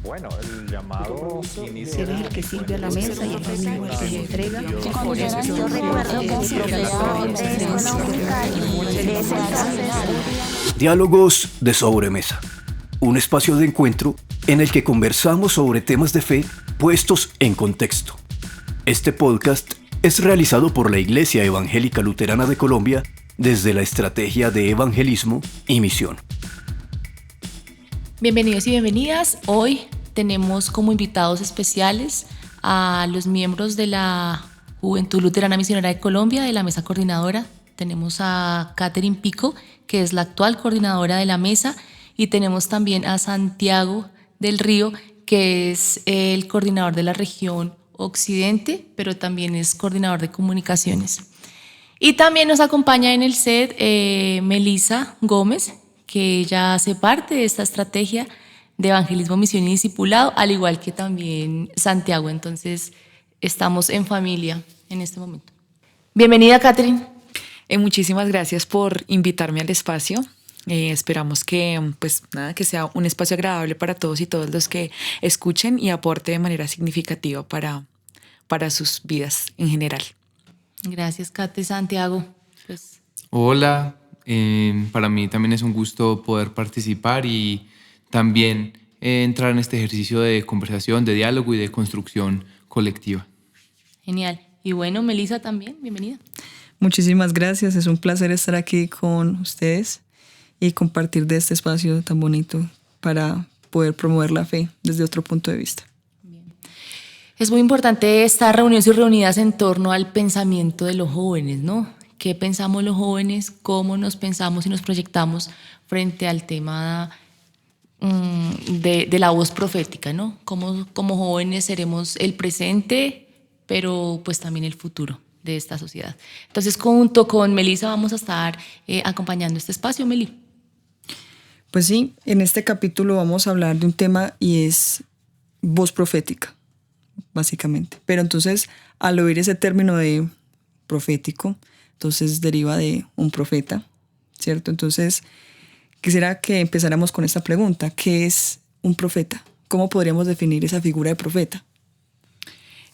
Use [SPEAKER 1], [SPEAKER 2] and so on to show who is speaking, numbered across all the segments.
[SPEAKER 1] Bueno, el llamado inicia.
[SPEAKER 2] Él es el que sirve a la mesa y es el mismo el que le entrega.
[SPEAKER 3] Cuando yo nací, yo recuerdo que un profesor de escuela dominical de ese entonces.
[SPEAKER 4] Diálogos de sobremesa. Un espacio de encuentro en el que conversamos sobre temas de fe puestos en contexto. Este podcast es realizado por la Iglesia Evangélica Luterana de Colombia desde la Estrategia de Evangelismo y Misión.
[SPEAKER 5] Bienvenidos y bienvenidas. Hoy tenemos como invitados especiales a los miembros de la Juventud Luterana Misionera de Colombia, de la mesa coordinadora. Tenemos a Catherine Pico, que es la actual coordinadora de la mesa, y tenemos también a Santiago del Río, que es el coordinador de la región Occidente, pero también es coordinador de comunicaciones. Y también nos acompaña en el set Melissa Gómez, que ella hace parte de esta estrategia de evangelismo, misión y discipulado, al igual que también Santiago. Entonces, estamos en familia en este momento. Bienvenida, Catherine.
[SPEAKER 6] Muchísimas gracias por invitarme al espacio. Esperamos que que sea un espacio agradable para todos y todas los que escuchen y aporte de manera significativa para sus vidas en general.
[SPEAKER 5] Gracias, Cate. Santiago.
[SPEAKER 7] Hola, para mí también es un gusto poder participar y también entrar en este ejercicio de conversación, de diálogo y de construcción colectiva.
[SPEAKER 5] Genial. Y bueno, Melissa también, bienvenida.
[SPEAKER 8] Muchísimas gracias, es un placer estar aquí con ustedes y compartir de este espacio tan bonito para poder promover la fe desde otro punto de vista.
[SPEAKER 5] Bien. Es muy importante estar reunidos y reunidas en torno al pensamiento de los jóvenes, ¿no? ¿Qué pensamos los jóvenes? ¿Cómo nos pensamos y nos proyectamos frente al tema de la voz profética, ¿no? Como jóvenes seremos el presente, pero pues también el futuro de esta sociedad. Entonces, junto con Melissa vamos a estar acompañando este espacio. Meli.
[SPEAKER 8] Pues sí, en este capítulo vamos a hablar de un tema y es voz profética, básicamente. Pero entonces, al oír ese término de profético, entonces deriva de un profeta, ¿cierto? Entonces, quisiera que empezáramos con esta pregunta. ¿Qué es un profeta? ¿Cómo podríamos definir esa figura de profeta?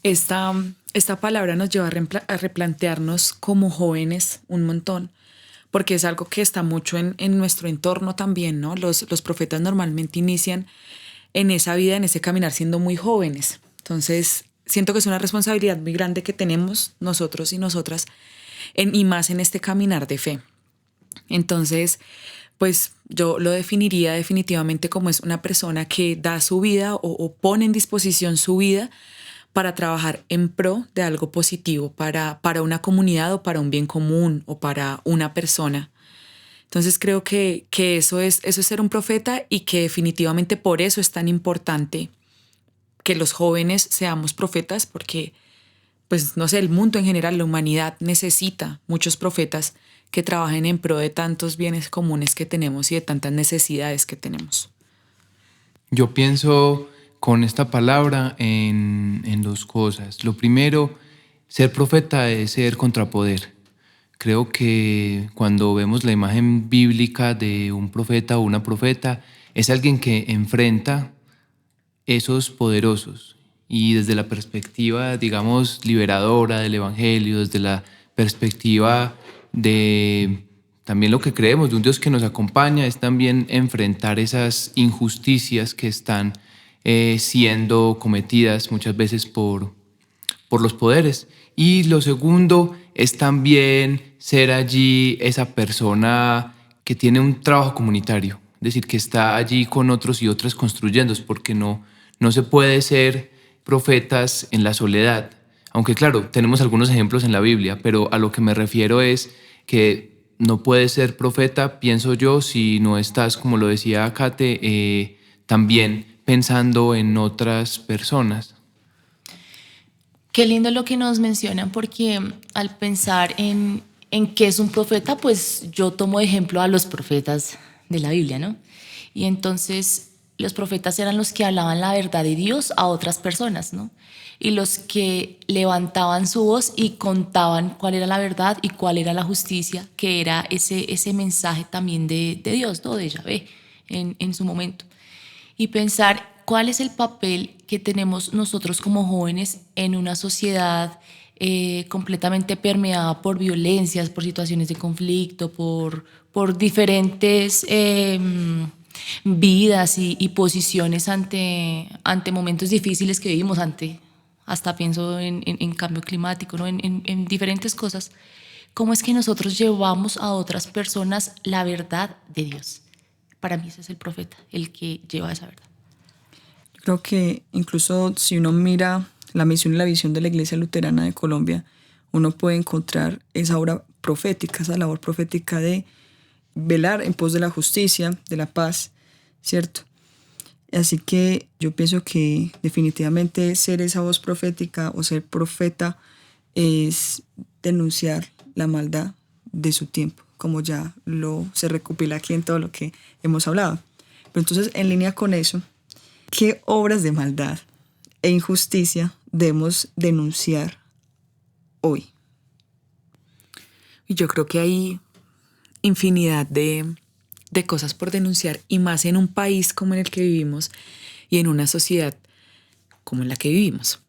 [SPEAKER 6] Esta palabra nos lleva a replantearnos como jóvenes un montón, porque es algo que está mucho en nuestro entorno también, ¿no? Los profetas normalmente inician en esa vida, en ese caminar siendo muy jóvenes. Entonces, siento que es una responsabilidad muy grande que tenemos nosotros y nosotras, y más en este caminar de fe. Entonces, pues yo lo definiría definitivamente como es una persona que da su vida o pone en disposición su vida para trabajar en pro de algo positivo, para una comunidad o para un bien común o para una persona. Entonces creo que eso es ser un profeta y que definitivamente por eso es tan importante que los jóvenes seamos profetas, porque pues no sé, el mundo en general, la humanidad necesita muchos profetas que trabajen en pro de tantos bienes comunes que tenemos y de tantas necesidades que tenemos.
[SPEAKER 7] Yo pienso con esta palabra en dos cosas. Lo primero, ser profeta es ser contrapoder. Creo que cuando vemos la imagen bíblica de un profeta o una profeta, es alguien que enfrenta esos poderosos. Y desde la perspectiva, digamos, liberadora del Evangelio, desde la perspectiva de también lo que creemos, de un Dios que nos acompaña, es también enfrentar esas injusticias que están siendo cometidas muchas veces por los poderes. Y lo segundo es también ser allí esa persona que tiene un trabajo comunitario, es decir, que está allí con otros y otras construyendo, porque no se puede ser profetas en la soledad. Aunque claro, tenemos algunos ejemplos en la Biblia, pero a lo que me refiero es que no puedes ser profeta, pienso yo, si no estás, como lo decía Kate, también pensando en otras personas.
[SPEAKER 5] Qué lindo lo que nos mencionan, porque al pensar en qué es un profeta, pues yo tomo de ejemplo a los profetas de la Biblia, ¿no? Y entonces los profetas eran los que hablaban la verdad de Dios a otras personas, ¿no? Y los que levantaban su voz y contaban cuál era la verdad y cuál era la justicia, que era ese mensaje también de Dios, ¿no? De Yahvé en su momento. Y pensar ¿cuál es el papel que tenemos nosotros como jóvenes en una sociedad completamente permeada por violencias, por situaciones de conflicto, por diferentes vidas y posiciones ante momentos difíciles que vivimos, hasta pienso en cambio climático, ¿no? en diferentes cosas? ¿Cómo es que nosotros llevamos a otras personas la verdad de Dios? Para mí ese es el profeta, el que lleva esa verdad.
[SPEAKER 8] Yo creo que incluso si uno mira la misión y la visión de la Iglesia Luterana de Colombia, uno puede encontrar esa obra profética, esa labor profética de velar en pos de la justicia, de la paz, ¿cierto? Así que yo pienso que definitivamente ser esa voz profética o ser profeta es denunciar la maldad de su tiempo, como ya se recopila aquí en todo lo que hemos hablado. Pero entonces, en línea con eso, ¿qué obras de maldad e injusticia debemos denunciar hoy?
[SPEAKER 6] Y yo creo que hay infinidad de cosas por denunciar, y más en un país como en el que vivimos y en una sociedad como en la que vivimos.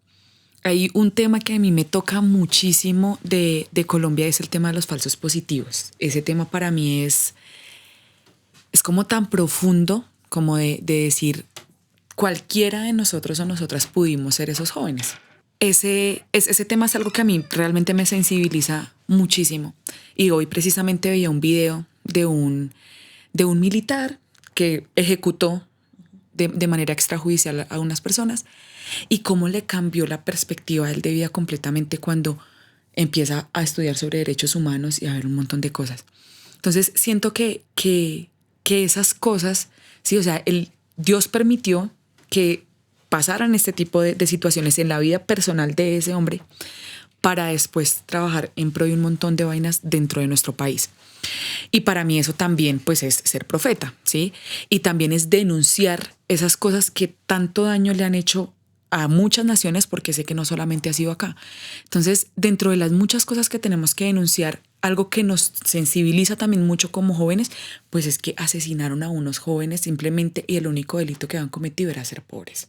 [SPEAKER 6] Hay un tema que a mí me toca muchísimo de Colombia, es el tema de los falsos positivos. Ese tema para mí es como tan profundo como de decir, cualquiera de nosotros o nosotras pudimos ser esos jóvenes. Ese tema es algo que a mí realmente me sensibiliza muchísimo. Y hoy precisamente veía un video de un militar que ejecutó de manera extrajudicial a unas personas, y cómo le cambió la perspectiva a él de vida completamente cuando empieza a estudiar sobre derechos humanos y a ver un montón de cosas. Entonces siento que esas cosas, sí, o sea, Dios permitió que pasaran este tipo de situaciones en la vida personal de ese hombre para después trabajar en pro de un montón de vainas dentro de nuestro país. Y para mí eso también pues es ser profeta, ¿sí? Y también es denunciar esas cosas que tanto daño le han hecho a muchas naciones, porque sé que no solamente ha sido acá. Entonces, dentro de las muchas cosas que tenemos que denunciar, algo que nos sensibiliza también mucho como jóvenes, pues es que asesinaron a unos jóvenes simplemente, y el único delito que habían cometido era ser pobres.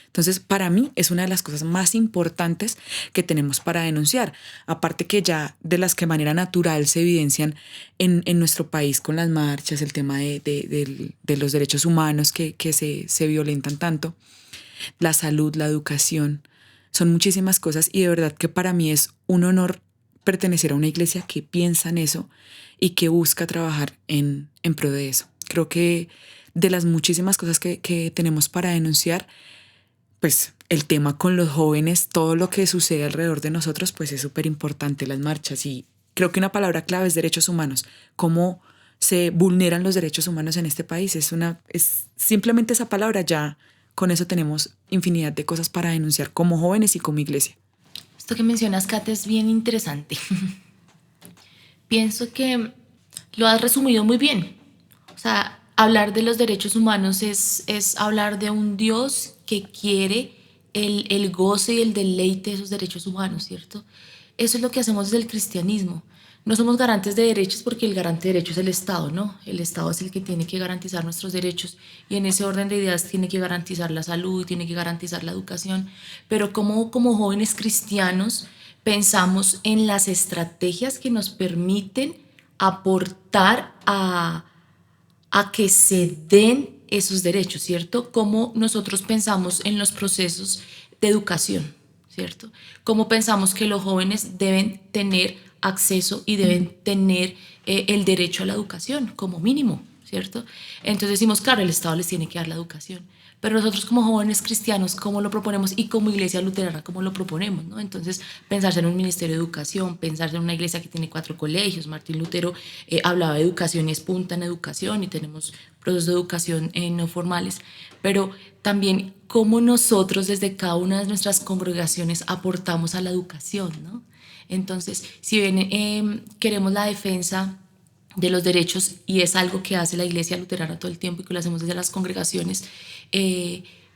[SPEAKER 6] Entonces, para mí es una de las cosas más importantes que tenemos para denunciar. Aparte que ya de las que de manera natural se evidencian en nuestro país con las marchas, el tema de los derechos humanos que se violentan tanto, la salud, la educación, son muchísimas cosas, y de verdad que para mí es un honor pertenecer a una iglesia que piensa en eso y que busca trabajar en pro de eso. Creo que de las muchísimas cosas que tenemos para denunciar, pues el tema con los jóvenes, todo lo que sucede alrededor de nosotros, pues es súper importante, las marchas. Y creo que una palabra clave es derechos humanos. Cómo se vulneran los derechos humanos en este país. Es simplemente esa palabra, ya con eso tenemos infinidad de cosas para denunciar como jóvenes y como iglesia.
[SPEAKER 5] Esto que mencionas, Kate, es bien interesante. Pienso que lo has resumido muy bien. O sea, hablar de los derechos humanos es hablar de un Dios que quiere el goce y el deleite de esos derechos humanos, ¿cierto? Eso es lo que hacemos desde el cristianismo. No somos garantes de derechos porque el garante de derechos es el Estado, ¿no? El Estado es el que tiene que garantizar nuestros derechos, y en ese orden de ideas tiene que garantizar la salud, tiene que garantizar la educación. Pero como jóvenes cristianos pensamos en las estrategias que nos permiten aportar a que se den esos derechos, ¿cierto? Cómo nosotros pensamos en los procesos de educación, ¿cierto? Cómo pensamos que los jóvenes deben tener acceso y deben tener el derecho a la educación como mínimo, ¿cierto? Entonces decimos, claro, el Estado les tiene que dar la educación, pero nosotros como jóvenes cristianos, ¿cómo lo proponemos? Y como iglesia luterana, ¿cómo lo proponemos, ¿no? Entonces, pensarse en un ministerio de educación, pensarse en una iglesia que tiene 4 colegios. Martín Lutero hablaba de educación y es punta en educación, y tenemos procesos de educación no formales, pero también cómo nosotros desde cada una de nuestras congregaciones aportamos a la educación, ¿no? Entonces, si bien queremos la defensa de los derechos, y es algo que hace la iglesia luterana todo el tiempo y que lo hacemos desde las congregaciones,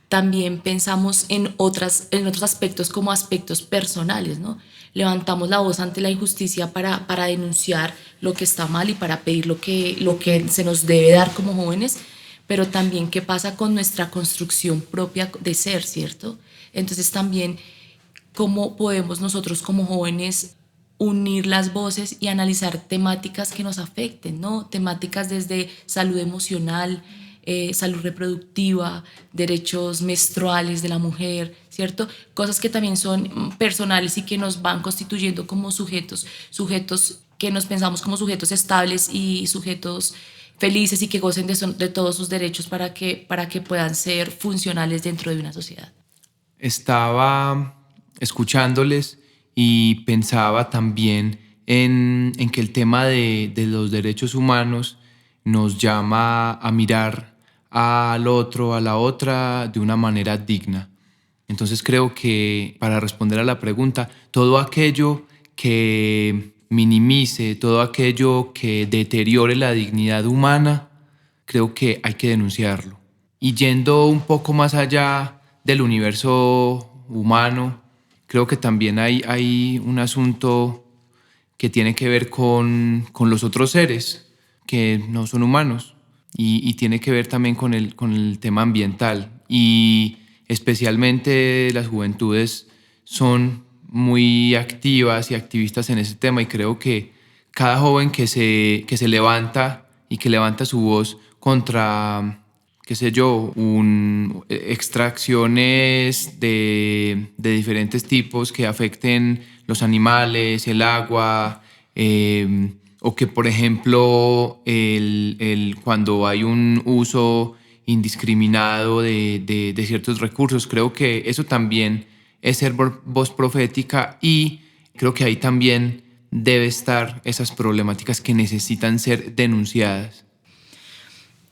[SPEAKER 5] también pensamos en otros aspectos, como aspectos personales, ¿no? Levantamos la voz ante la injusticia para denunciar lo que está mal y para pedir lo que se nos debe dar como jóvenes, pero también qué pasa con nuestra construcción propia de ser, ¿cierto? Entonces también cómo podemos nosotros como jóvenes unir las voces y analizar temáticas que nos afecten, ¿no? Temáticas desde salud emocional, salud reproductiva, derechos menstruales de la mujer, ¿cierto? Cosas que también son personales y que nos van constituyendo como sujetos que nos pensamos como sujetos estables y sujetos felices y que gocen de todos sus derechos para que puedan ser funcionales dentro de una sociedad.
[SPEAKER 7] Estaba escuchándoles y pensaba también en que el tema de los derechos humanos nos llama a mirar al otro, a la otra, de una manera digna. Entonces creo que para responder a la pregunta, todo aquello que minimice, todo aquello que deteriore la dignidad humana, creo que hay que denunciarlo. Y yendo un poco más allá del universo humano, creo que también hay un asunto que tiene que ver con los otros seres que no son humanos y tiene que ver también con el tema ambiental. Y especialmente las juventudes son muy activas y activistas en ese tema, y creo que cada joven que se levanta y que levanta su voz contra, qué sé yo, extracciones de diferentes tipos que afecten los animales, el agua, o que, por ejemplo, cuando hay un uso indiscriminado de ciertos recursos, creo que eso también es ser voz profética, y creo que ahí también debe estar esas problemáticas que necesitan ser denunciadas.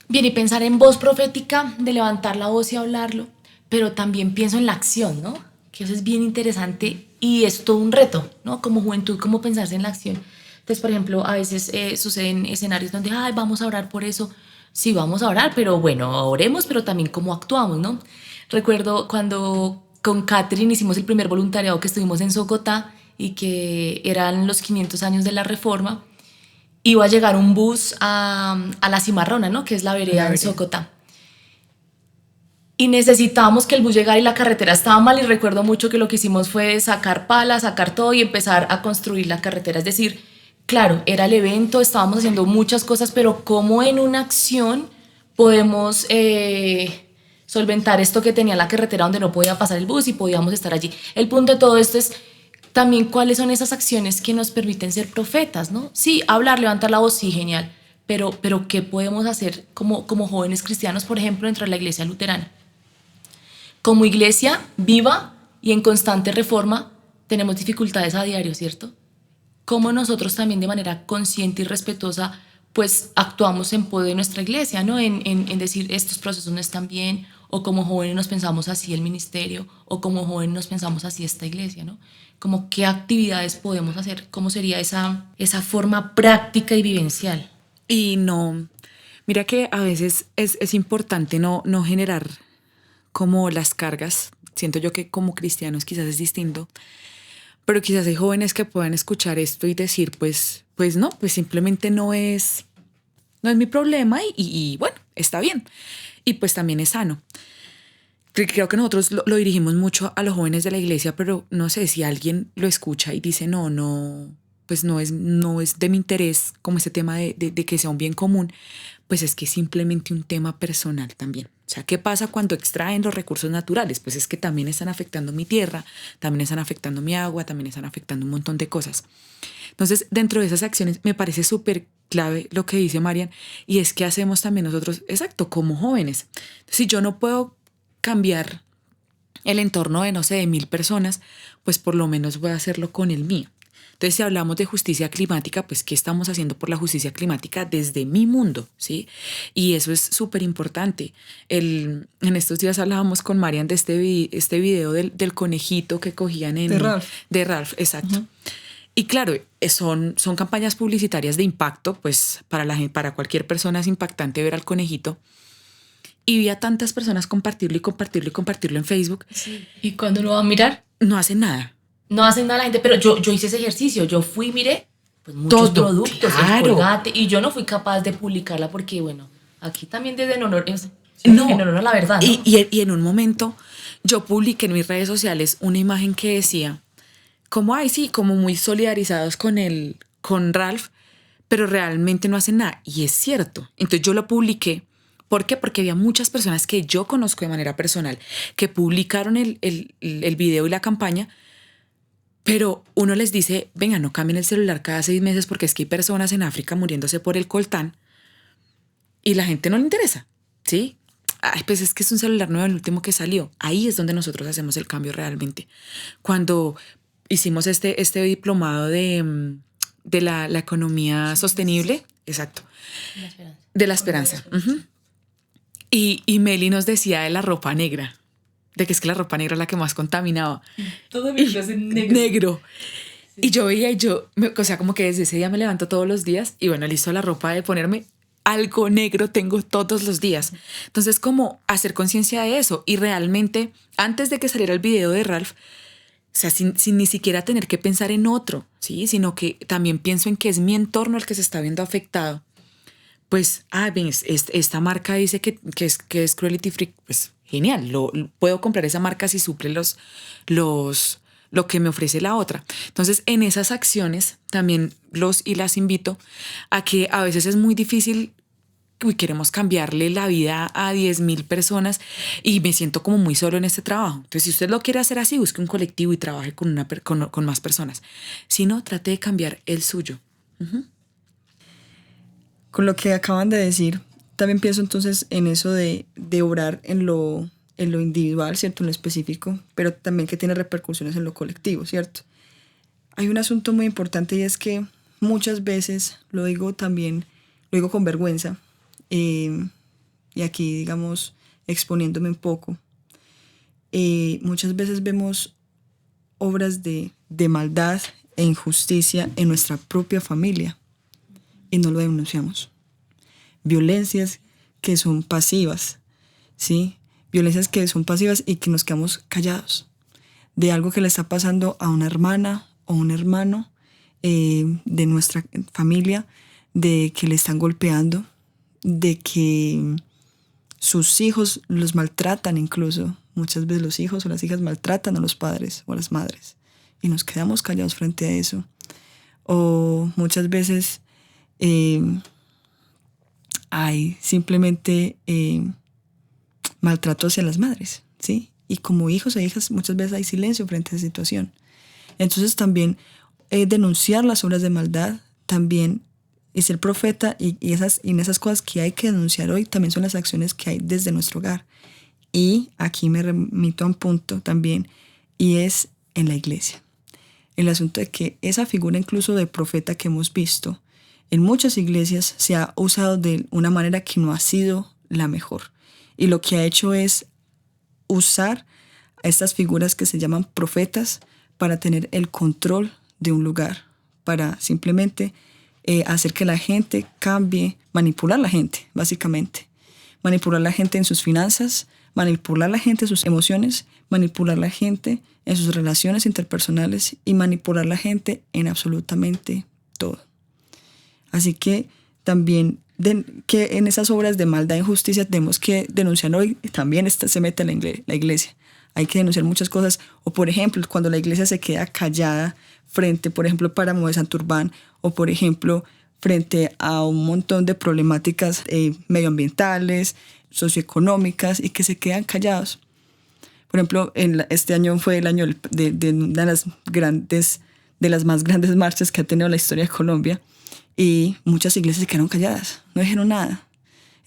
[SPEAKER 5] Bien, y pensar en voz profética, de levantar la voz y hablarlo, pero también pienso en la acción, ¿no? Que eso es bien interesante y es todo un reto, ¿no? Como juventud, cómo pensarse en la acción. Entonces, por ejemplo, a veces suceden escenarios donde, ay, vamos a orar por eso. Sí, vamos a orar, pero bueno, oremos, pero también cómo actuamos, ¿no? Recuerdo cuando con Catherine hicimos el primer voluntariado, que estuvimos en Socotá y que eran los 500 años de la Reforma. Iba a llegar un bus a La Cimarrona, ¿no? Que es la vereda de Socotá. Y necesitábamos que el bus llegara y la carretera estaba mal, y recuerdo mucho que lo que hicimos fue sacar palas, sacar todo y empezar a construir la carretera. Es decir, claro, era el evento, estábamos haciendo muchas cosas, pero ¿cómo en una acción podemos solventar esto que tenía la carretera donde no podía pasar el bus y podíamos estar allí? El punto de todo esto es también cuáles son esas acciones que nos permiten ser profetas, ¿no? Sí, hablar, levantar la voz, sí, genial, pero ¿qué podemos hacer como jóvenes cristianos, por ejemplo, dentro de la iglesia luterana? Como iglesia viva y en constante reforma, tenemos dificultades a diario, ¿cierto? Cómo nosotros también de manera consciente y respetuosa pues actuamos en poder de nuestra iglesia, ¿no? En decir, estos procesos no están bien, o como jóvenes nos pensamos así el ministerio, o como jóvenes nos pensamos así esta iglesia, ¿no? Como qué actividades podemos hacer, cómo sería esa forma práctica y vivencial.
[SPEAKER 6] Y no, mira que a veces es importante no generar como las cargas. Siento yo que como cristianos quizás es distinto, pero quizás hay jóvenes que puedan escuchar esto y decir, pues no, pues simplemente no es mi problema y bueno, está bien. Y pues también es sano. Creo que nosotros lo dirigimos mucho a los jóvenes de la iglesia, pero no sé si alguien lo escucha y dice, no, pues no es de mi interés como ese tema de que sea un bien común, pues es que es simplemente un tema personal también. O sea, ¿qué pasa cuando extraen los recursos naturales? Pues es que también están afectando mi tierra, también están afectando mi agua, también están afectando un montón de cosas. Entonces, dentro de esas acciones me parece súper clave lo que dice Marian, y es que hacemos también nosotros, exacto, como jóvenes. Si yo no puedo cambiar el entorno de, no sé, de 1,000 personas, pues por lo menos voy a hacerlo con el mío. Entonces, si hablamos de justicia climática, pues ¿qué estamos haciendo por la justicia climática desde mi mundo? ¿Sí? Y eso es súper importante. En estos días hablábamos con Marian de este video del conejito que cogían de Ralph. De Ralph, exacto. Uh-huh. Y claro, son campañas publicitarias de impacto, pues para cualquier persona es impactante ver al conejito. Y vi a tantas personas compartirlo en Facebook.
[SPEAKER 5] Sí. ¿Y cuando uno va a mirar?
[SPEAKER 6] No hacen nada.
[SPEAKER 5] No hacen nada la gente, pero yo hice ese ejercicio, yo miré pues muchos productos, claro. El Colgate, y yo no fui capaz de publicarla porque, bueno, Aquí también desde en honor,
[SPEAKER 6] No.
[SPEAKER 5] en honor a la verdad, ¿no?
[SPEAKER 6] Y en un momento yo publiqué en mis redes sociales una imagen que decía, como, ay, sí, como muy solidarizados con Ralph, pero realmente no hacen nada. Y es cierto. Entonces yo lo publiqué. ¿Por qué? Porque había muchas personas que yo conozco de manera personal que publicaron el video y la campaña, pero uno les dice, venga, no cambien el celular cada 6 meses porque es que hay personas en África muriéndose por el coltán y la gente no le interesa, ¿sí? Ay, pues es que es un celular nuevo, el último que salió. Ahí es donde nosotros hacemos el cambio realmente. Cuando hicimos este diplomado de la economía sostenible, exacto, de la esperanza. Uh-huh. Y Meli nos decía de la ropa negra, de que es que la ropa negra es la que más contaminaba.
[SPEAKER 5] Todo mi es
[SPEAKER 6] Negro. Sí. Y yo veía, o sea, como que desde ese día me levanto todos los días y bueno, listo la ropa de ponerme, algo negro tengo todos los días. Entonces, como hacer conciencia de eso. Y realmente, antes de que saliera el video de Ralph, o sea, sin ni siquiera tener que pensar en otro, ¿sí? Sino que también pienso en que es mi entorno el que se está viendo afectado. Pues, bien, esta marca dice que es cruelty free. Pues, genial. Puedo comprar esa marca si suple lo que me ofrece la otra. Entonces, en esas acciones también las invito a que a veces es muy difícil. Queremos cambiarle la vida a 10,000 personas y me siento como muy solo en este trabajo. Entonces, si usted lo quiere hacer así, busque un colectivo y trabaje con más personas. Si no, trate de cambiar el suyo. Uh-huh.
[SPEAKER 8] Con lo que acaban de decir, también pienso entonces en eso de obrar en lo individual, ¿cierto? En lo específico, pero también que tiene repercusiones en lo colectivo, ¿cierto? Hay un asunto muy importante y es que muchas veces, lo digo con vergüenza, y aquí, digamos, exponiéndome un poco, muchas veces vemos obras de maldad e injusticia en nuestra propia familia y no lo denunciamos. Violencias que son pasivas, ¿sí? Violencias que son pasivas y que nos quedamos callados de algo que le está pasando a una hermana o un hermano de nuestra familia, de que le están golpeando, de que sus hijos los maltratan incluso. Muchas veces los hijos o las hijas maltratan a los padres o a las madres y nos quedamos callados frente a eso. O muchas veces hay simplemente maltrato hacia las madres, ¿sí? Y como hijos e hijas muchas veces hay silencio frente a esa situación. Entonces también denunciar las obras de maldad, también y ser profeta y en esas cosas que hay que denunciar hoy también son las acciones que hay desde nuestro hogar. Y aquí me remito a un punto también y es en la iglesia. El asunto de que esa figura incluso de profeta que hemos visto en muchas iglesias se ha usado de una manera que no ha sido la mejor. Y lo que ha hecho es usar a estas figuras que se llaman profetas para tener el control de un lugar, para simplemente hacer que la gente cambie, manipular a la gente, básicamente. Manipular a la gente en sus finanzas, manipular a la gente en sus emociones, manipular a la gente en sus relaciones interpersonales y manipular a la gente en absolutamente todo. Así que también que en esas obras de maldad e injusticia tenemos que denunciar hoy, también se mete la iglesia. Hay que denunciar muchas cosas. O por ejemplo, cuando la iglesia se queda callada frente, por ejemplo, Páramo de Santurbán, o por ejemplo, frente a un montón de problemáticas medioambientales, socioeconómicas, y que se quedan callados. Por ejemplo, este año fue el año de una de las más grandes marchas que ha tenido la historia de Colombia, y muchas iglesias se quedaron calladas, no dijeron nada.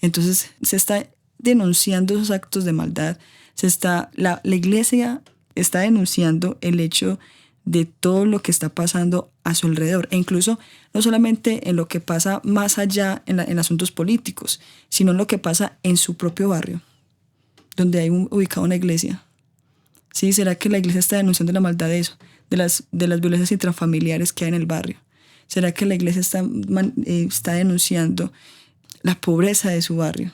[SPEAKER 8] Entonces se está denunciando esos actos de maldad, la iglesia está denunciando el hecho de todo lo que está pasando a su alrededor, e incluso no solamente en lo que pasa más allá en asuntos políticos, sino en lo que pasa en su propio barrio, donde hay ubicada una iglesia. ¿Sí? ¿Será que la iglesia está denunciando la maldad de eso, de las violencias intrafamiliares que hay en el barrio? ¿Será que la iglesia está denunciando la pobreza de su barrio?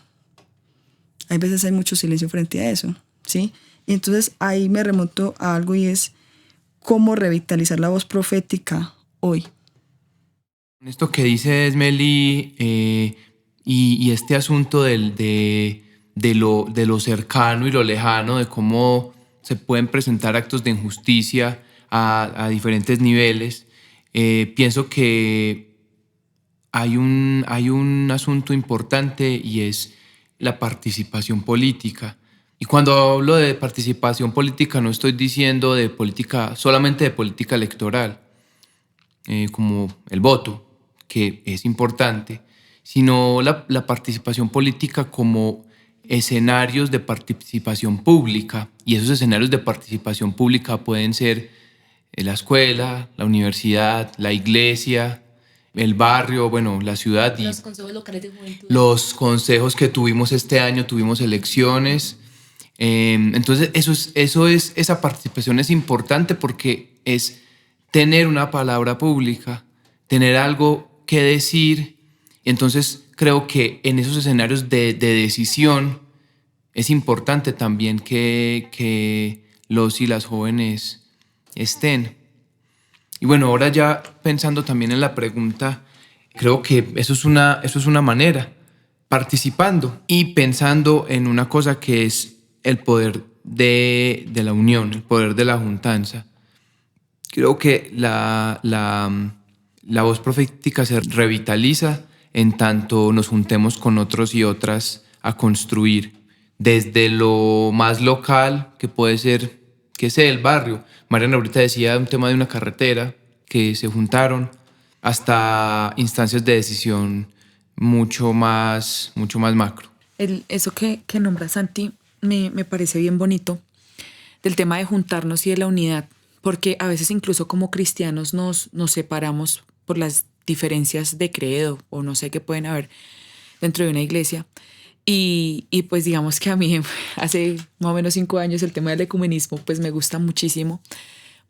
[SPEAKER 8] Hay veces hay mucho silencio frente a eso, ¿sí? Y entonces ahí me remonto a algo y es cómo revitalizar la voz profética hoy.
[SPEAKER 7] Esto que dice Meli, y este asunto de lo cercano y lo lejano, de cómo se pueden presentar actos de injusticia a diferentes niveles, pienso que hay un asunto importante y es la participación política. Y cuando hablo de participación política no estoy diciendo solamente de política electoral, como el voto, que es importante, sino la participación política como escenarios de participación pública. Y esos escenarios de participación pública pueden ser la escuela, la universidad, la iglesia, el barrio, bueno, la ciudad.
[SPEAKER 5] Los consejos locales de juventud.
[SPEAKER 7] Los consejos que tuvimos este año, tuvimos elecciones. Entonces esa participación es importante porque es tener una palabra pública, tener algo que decir. Entonces creo que en esos escenarios de decisión es importante también que los y las jóvenes estén. Y bueno, ahora ya pensando también en la pregunta, creo que eso es una manera, participando y pensando en una cosa que es el poder de la unión, el poder de la juntanza. Creo que la voz profética se revitaliza en tanto nos juntemos con otros y otras a construir desde lo más local, que puede ser, que sea el barrio. Mariana ahorita decía un tema de una carretera que se juntaron, hasta instancias de decisión mucho más macro.
[SPEAKER 6] Eso que nombra Santi me parece bien bonito, del tema de juntarnos y de la unidad, porque a veces incluso como cristianos nos separamos por las diferencias de credo o no sé qué pueden haber dentro de una iglesia. Y pues digamos que a mí hace más o menos 5 años el tema del ecumenismo pues me gusta muchísimo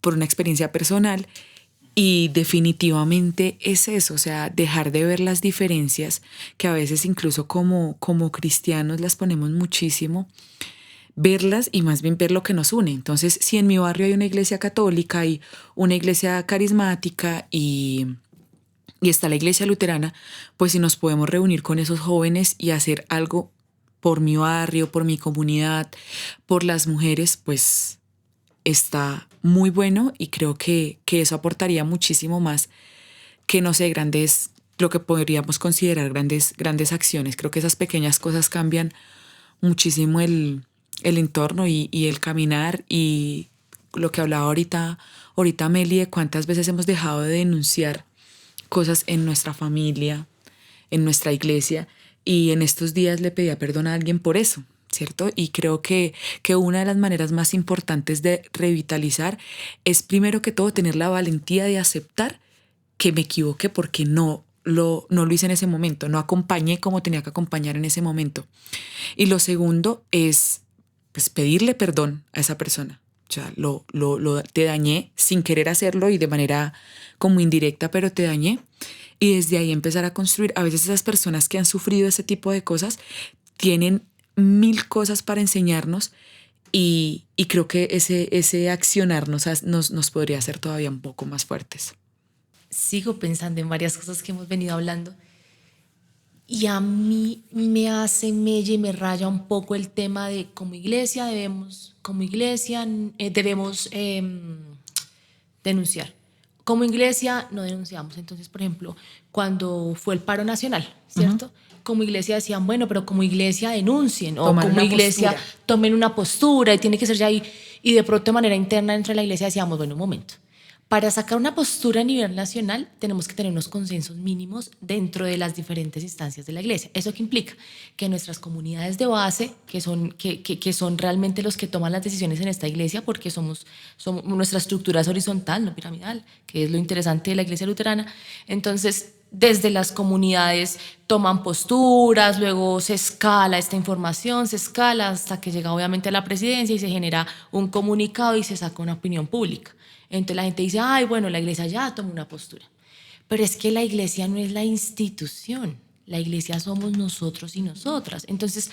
[SPEAKER 6] por una experiencia personal y definitivamente es eso, o sea, dejar de ver las diferencias que a veces incluso como cristianos las ponemos muchísimo, verlas y más bien ver lo que nos une. Entonces, si en mi barrio hay una iglesia católica y una iglesia carismática y está la iglesia luterana, pues si nos podemos reunir con esos jóvenes y hacer algo por mi barrio, por mi comunidad, por las mujeres, pues está muy bueno y creo que eso aportaría muchísimo más que, no sé, lo que podríamos considerar grandes acciones. Creo que esas pequeñas cosas cambian muchísimo el entorno y el caminar, y lo que hablaba ahorita Meli, de cuántas veces hemos dejado de denunciar cosas en nuestra familia, en nuestra iglesia, y en estos días le pedía perdón a alguien por eso, ¿cierto? Y creo que una de las maneras más importantes de revitalizar es primero que todo tener la valentía de aceptar que me equivoqué porque no lo hice en ese momento, no acompañé como tenía que acompañar en ese momento. Y lo segundo es pues pedirle perdón a esa persona. O sea, te dañé sin querer hacerlo y de manera como indirecta, pero te dañé. Y desde ahí empezar a construir. A veces esas personas que han sufrido ese tipo de cosas tienen 1000 cosas para enseñarnos y creo que ese accionar nos podría hacer todavía un poco más fuertes.
[SPEAKER 5] Sigo pensando en varias cosas que hemos venido hablando y a mí me hace mella y me raya un poco el tema de como iglesia debemos denunciar. Como iglesia no denunciamos. Entonces, por ejemplo, cuando fue el paro nacional, ¿cierto? Como iglesia decían, bueno, pero como iglesia denuncien, o como iglesia tomen una postura y tiene que ser ya ahí. Y de pronto de manera interna dentro de la iglesia decíamos, bueno, un momento. Para sacar una postura a nivel nacional tenemos que tener unos consensos mínimos dentro de las diferentes instancias de la iglesia. ¿Eso qué implica? Que nuestras comunidades de base, que son realmente los que toman las decisiones en esta iglesia, porque nuestra estructura es horizontal, no piramidal, que es lo interesante de la iglesia luterana. Entonces, desde las comunidades toman posturas, luego se escala esta información, se escala hasta que llega obviamente a la presidencia y se genera un comunicado y se saca una opinión pública. Entonces la gente dice, ay, bueno, la iglesia ya toma una postura. Pero es que la iglesia no es la institución, la iglesia somos nosotros y nosotras. Entonces,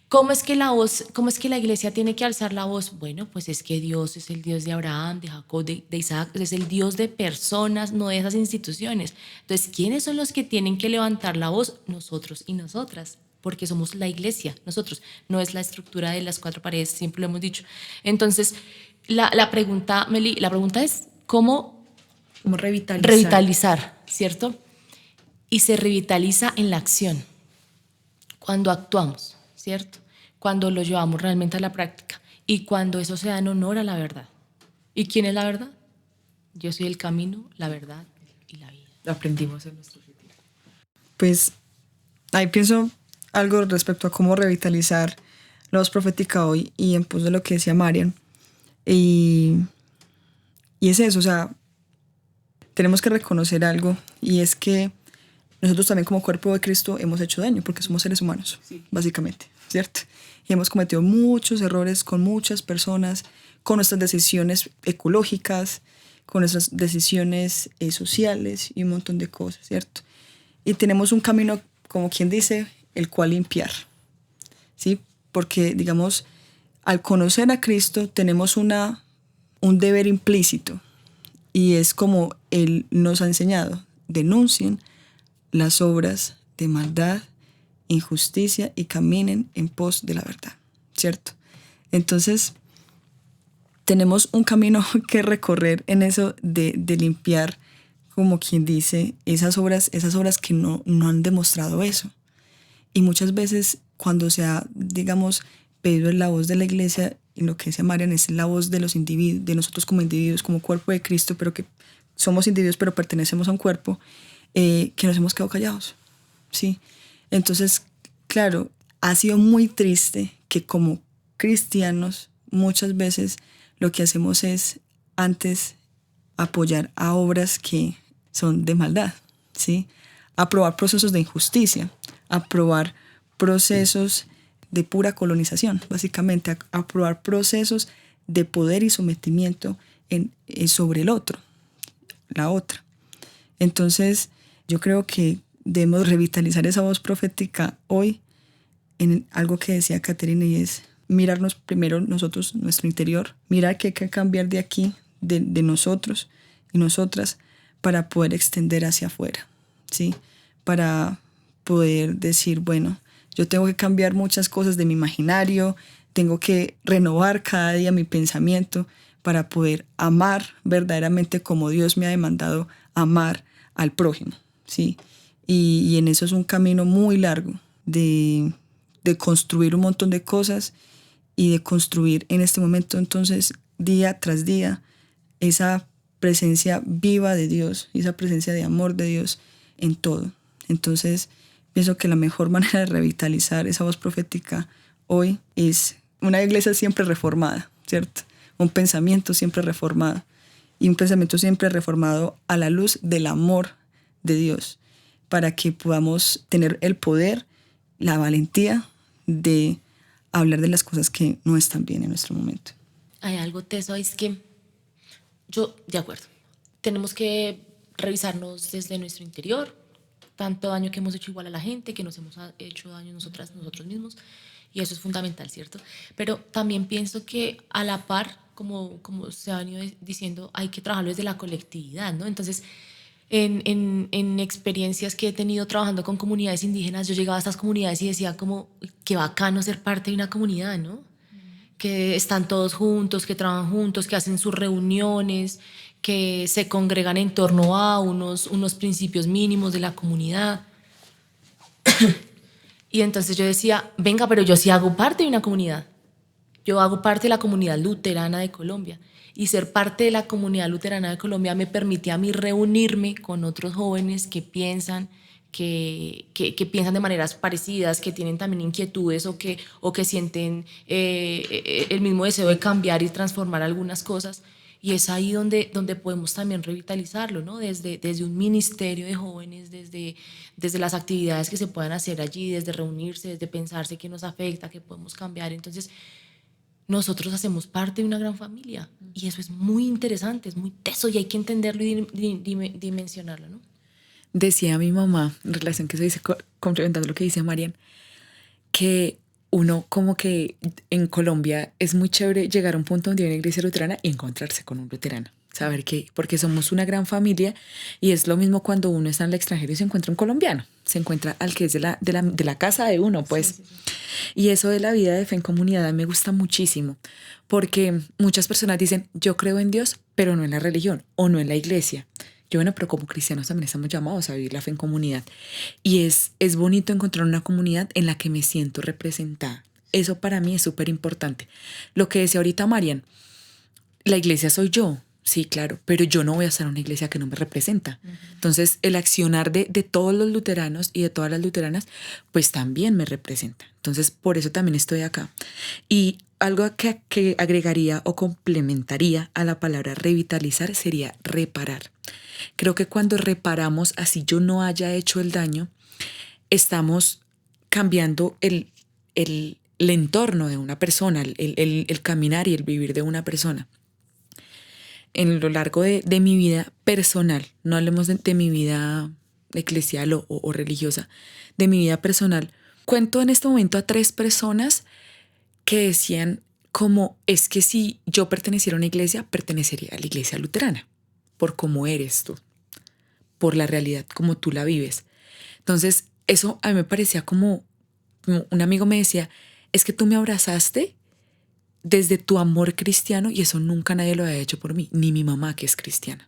[SPEAKER 5] ¿Cómo es que la iglesia tiene que alzar la voz? Bueno, pues es que Dios es el Dios de Abraham, de Jacob, de Isaac, es el Dios de personas, no de esas instituciones. Entonces, ¿quiénes son los que tienen que levantar la voz? Nosotros y nosotras, porque somos la iglesia, nosotros, no es la estructura de las cuatro paredes, siempre lo hemos dicho. Entonces, la pregunta, Meli, la pregunta es, ¿cómo revitalizar, ¿cierto? Y se revitaliza en la acción, cuando actuamos, ¿cierto? Cuando lo llevamos realmente a la práctica y cuando eso se da en honor a la verdad. ¿Y quién es la verdad? Yo soy el camino, la verdad y la vida.
[SPEAKER 6] Lo aprendimos en nuestro retiro.
[SPEAKER 8] Pues ahí pienso algo respecto a cómo revitalizar la voz profética hoy y en pos de lo que decía Marian. Y es eso, o sea, tenemos que reconocer algo y es que nosotros también como cuerpo de Cristo hemos hecho daño porque somos seres humanos, básicamente, ¿cierto? Y hemos cometido muchos errores con muchas personas, con nuestras decisiones ecológicas, con nuestras decisiones sociales y un montón de cosas, ¿cierto? Y tenemos un camino, como quien dice, el cual limpiar, ¿sí? Porque, digamos, al conocer a Cristo tenemos un deber implícito y es como Él nos ha enseñado, denuncien las obras de maldad, injusticia y caminen en pos de la verdad, ¿cierto? Entonces, tenemos un camino que recorrer en eso de limpiar, como quien dice, esas obras que no han demostrado eso. Y muchas veces cuando se ha, digamos, pedido la voz de la iglesia, y lo que dice Marian es la voz de los individuos, de nosotros como individuos, como cuerpo de Cristo, pero que somos individuos pero pertenecemos a un cuerpo, que nos hemos quedado callados, ¿sí? Entonces, claro, ha sido muy triste que como cristianos muchas veces lo que hacemos es antes apoyar a obras que son de maldad, ¿sí? Aprobar procesos de injusticia, aprobar procesos de pura colonización, básicamente, aprobar procesos de poder y sometimiento sobre el otro, la otra. Entonces, yo creo que debemos revitalizar esa voz profética hoy en algo que decía Caterina, y es mirarnos primero nosotros, nuestro interior, mirar qué hay que cambiar de aquí, de nosotros y nosotras, para poder extender hacia afuera, ¿sí? Para poder decir, bueno, yo tengo que cambiar muchas cosas de mi imaginario, tengo que renovar cada día mi pensamiento para poder amar verdaderamente como Dios me ha demandado amar al prójimo, ¿sí? Y en eso es un camino muy largo de construir un montón de cosas y de construir en este momento, entonces, día tras día, esa presencia viva de Dios, esa presencia de amor de Dios en todo. Entonces, pienso que la mejor manera de revitalizar esa voz profética hoy es una iglesia siempre reformada, ¿cierto? Un pensamiento siempre reformado, y un pensamiento siempre reformado a la luz del amor de Dios, para que podamos tener el poder, la valentía de hablar de las cosas que no están bien en nuestro momento.
[SPEAKER 5] Hay algo teso, es que yo, de acuerdo, tenemos que revisarnos desde nuestro interior, tanto daño que hemos hecho igual a la gente, que nos hemos hecho daño nosotros mismos, y eso es fundamental, ¿cierto? Pero también pienso que a la par, como se ha venido diciendo, hay que trabajarlo desde la colectividad, ¿no? Entonces, en experiencias que he tenido trabajando con comunidades indígenas, yo llegaba a estas comunidades y decía como, qué bacano ser parte de una comunidad, ¿no? Que están todos juntos, que trabajan juntos, que hacen sus reuniones, que se congregan en torno a unos principios mínimos de la comunidad. Y entonces yo decía, venga, pero yo sí hago parte de una comunidad. Yo hago parte de la comunidad luterana de Colombia. Y ser parte de la comunidad luterana de Colombia me permite a mí reunirme con otros jóvenes que piensan, que piensan de maneras parecidas, que tienen también inquietudes o que sienten el mismo deseo de cambiar y transformar algunas cosas. Y es ahí donde podemos también revitalizarlo, ¿no? Desde un ministerio de jóvenes, desde las actividades que se puedan hacer allí, desde reunirse, desde pensarse qué nos afecta, qué podemos cambiar. Entonces, nosotros hacemos parte de una gran familia y eso es muy interesante, es muy teso y hay que entenderlo y dimensionarlo, ¿no?
[SPEAKER 6] Decía mi mamá, en relación que se dice, complementando lo que dice Marian, que uno como que en Colombia es muy chévere llegar a un punto donde hay una iglesia luterana y encontrarse con un luterano. Saber que, porque somos una gran familia y es lo mismo cuando uno está en el extranjero y se encuentra un colombiano, se encuentra al que es de la casa de uno, pues. Sí. Y eso de la vida de fe en comunidad a mí me gusta muchísimo, porque muchas personas dicen, yo creo en Dios, pero no en la religión o no en la iglesia. Yo, bueno, pero como cristianos también estamos llamados a vivir la fe en comunidad. Y es bonito encontrar una comunidad en la que me siento representada. Eso para mí es súper importante. Lo que decía ahorita Marian, la iglesia soy yo. Sí, claro, pero yo no voy a estar en una iglesia que no me representa. Entonces, el accionar de todos los luteranos y de todas las luteranas, pues también me representa. Entonces, por eso también estoy acá. Y algo que agregaría o complementaría a la palabra revitalizar sería reparar. Creo que cuando reparamos, así yo no haya hecho el daño, estamos cambiando el entorno de una persona, el caminar y el vivir de una persona. En lo largo de mi vida personal, no hablemos de mi vida eclesial o religiosa, de mi vida personal, cuento en este momento a 3 personas que decían como, es que si yo perteneciera a una iglesia, pertenecería a la iglesia luterana, por cómo eres tú, por la realidad, como tú la vives. Entonces, eso a mí me parecía como un amigo me decía, es que tú me abrazaste desde tu amor cristiano y eso nunca nadie lo había hecho por mí, ni mi mamá que es cristiana.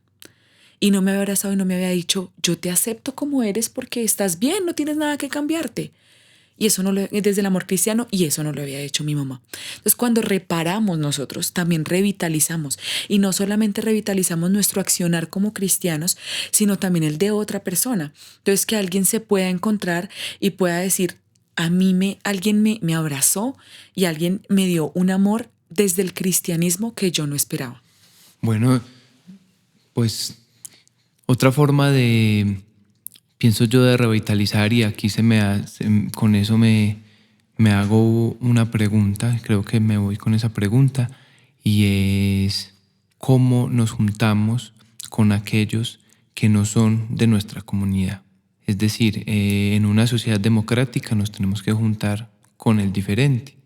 [SPEAKER 6] Y no me había abrazado y no me había dicho, yo te acepto como eres porque estás bien, no tienes nada que cambiarte. Y eso no desde el amor cristiano, y eso no lo había hecho mi mamá. Entonces, cuando reparamos nosotros, también revitalizamos. Y no solamente revitalizamos nuestro accionar como cristianos, sino también el de otra persona. Entonces, que alguien se pueda encontrar y pueda decir, alguien me abrazó y alguien me dio un amor desde el cristianismo que yo no esperaba.
[SPEAKER 7] Bueno, pues otra forma pienso yo de revitalizar, y aquí con eso me hago una pregunta, creo que me voy con esa pregunta, y es cómo nos juntamos con aquellos que no son de nuestra comunidad. Es decir, en una sociedad democrática nos tenemos que juntar con el diferente,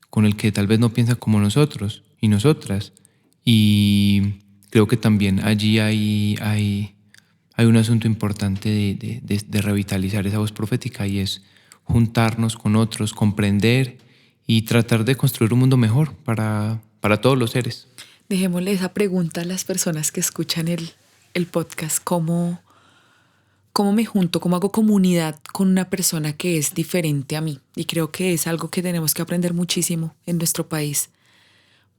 [SPEAKER 7] con el que tal vez no piensa como nosotros y nosotras. Y creo que también allí hay un asunto importante de revitalizar esa voz profética, y es juntarnos con otros, comprender y tratar de construir un mundo mejor para todos los seres.
[SPEAKER 6] Dejémosle esa pregunta a las personas que escuchan el podcast, ¿cómo me junto, cómo hago comunidad con una persona que es diferente a mí? Y creo que es algo que tenemos que aprender muchísimo en nuestro país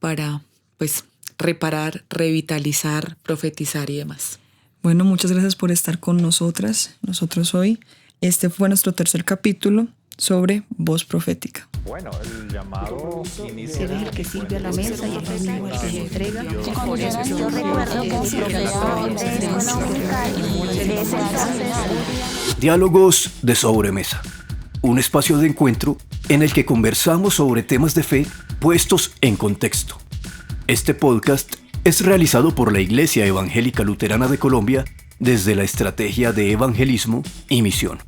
[SPEAKER 6] para, pues, reparar, revitalizar, profetizar y demás.
[SPEAKER 8] Bueno, muchas gracias por estar con nosotros hoy. Este fue nuestro 3er capítulo sobre voz profética.
[SPEAKER 1] Bueno, el llamado inicia.
[SPEAKER 2] Él es el que sirve a la mesa y el amigo el que le entrega.
[SPEAKER 3] Yo recuerdo que en Colombia de ese entonces.
[SPEAKER 4] Diálogos de sobremesa. Un espacio de encuentro en el que conversamos sobre temas de fe puestos en contexto. Este podcast es realizado por la Iglesia Evangélica Luterana de Colombia desde la Estrategia de Evangelismo y Misión.